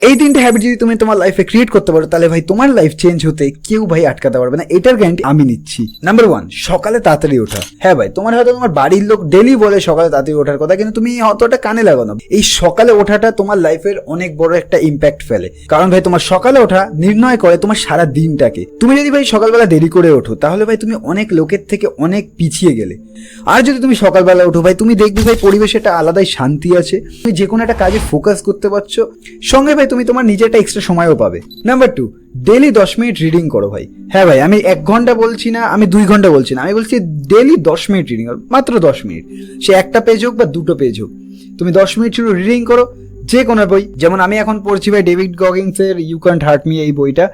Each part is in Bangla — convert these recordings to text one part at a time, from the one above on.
এই তিনটে হ্যাবিট যদি তুমি তোমার লাইফে ক্রিয়েট করতে পারো তাহলে ভাই তোমার লাইফ চেঞ্জ হতে কেউ ভাই আটকাতে পারবে না, এটার গ্যারান্টি আমি নিচ্ছি। নাম্বার 1, সকালে তাড়াতাড়ি ওঠা। হ্যাঁ ভাই, তোমার হয়তো তোমার বাড়ির লোক ডেলি বলে সকালে তাড়াতাড়ি ওঠার কথা, কিন্তু তুমি অতটা কানে লাগানো। এই সকালে ওঠাটা তোমার লাইফের অনেক বড় একটা ইম্প্যাক্ট ফেলে, কারণ ভাই তোমার সকালে ওঠা নির্ণয় করে তোমার সারা দিনটাকে। তুমি যদি ভাই সকালবেলা দেরি করে ওঠো তাহলে ভাই তুমি অনেক লোকের থেকে অনেক পিছিয়ে গেলে। আর যদি তুমি সকালবেলা ওঠো ভাই, তুমি দেখবে ভাই পরিবেশে একটা আলাদাই শান্তি আছে, তুমি যে কোনো একটা কাজে ফোকাস করতে পারছো, সঙ্গে ভাই তুমি তোমার নিজে একটা এক্সট্রা সময়ও পাবে। নাম্বার 2, ডেলি 10 মিনিট রিডিং করো ভাই। হ্যাঁ ভাই, আমি 1 ঘন্টা বলছি না, আমি 2 ঘন্টা বলছি না, আমি বলছি ডেলি 10 মিনিট রিডিং করো, মাত্র 10 মিনিট। সে একটা পেজ হোক বা 2টো পেজ হোক, তুমি 10 মিনিট শুধু রিডিং করো যে কোনো বই। যেমন আমি এখন পড়ছি ভাই ডেভিড গগিন্সের ইউ ক্যান্ট হার্ট মি, এই বইটা।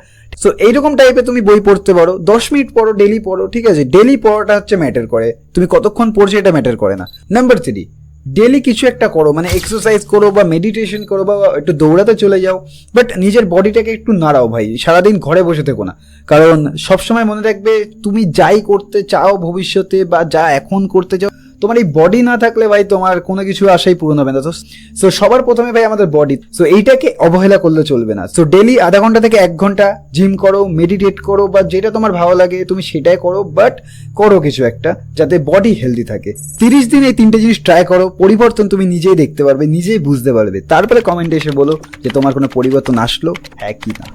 সো এইরকম টাইপের তুমি বই পড়তে পারো, 10 মিনিট পড়ো, ডেলি পড়ো, ঠিক আছে? ডেলি পড়াটা হচ্ছে ম্যাটার করে, তুমি কতক্ষণ পড়ছো এটা ম্যাটার করে না। নাম্বার 3, ডেলি কিছু একটা করো, মানে এক্সারসাইজ করো বা মেডিটেশন করো বা একটু দৌড়াতে চলে যাও, বাট নিজের বডিটাকে একটু নাড়াও ভাই। সারাদিন ঘরে বসে থেকো না, কারণ সবসময় মনে রাখবে তুমি যাই করতে চাও ভবিষ্যতে বা যা এখন করতে চাও, তোমার এই বডি না থাকলে ভাই তোমার কোনো কিছু আশাই পূরণ হবে না। তো সো সবার প্রথমে ভাই আমাদের বডি, সো এইটাকে অবহেলা করলে চলবে না। সো ডেলি আধা ঘন্টা থেকে 1 ঘন্টা জিম করো, মেডিটেট করো, বা যেটা তোমার ভালো লাগে তুমি সেটাই করো, বাট করো কিছু একটা যাতে বডি হেলদি থাকে। 30 দিন এই 3টে জিনিস ট্রাই করো, পরিবর্তন তুমি নিজেই দেখতে পারবে, নিজেই বুঝতে পারবে। তারপরে কমেন্টে এসে বলো যে তোমার কোনো পরিবর্তন আসলো হ্যাঁ কি না।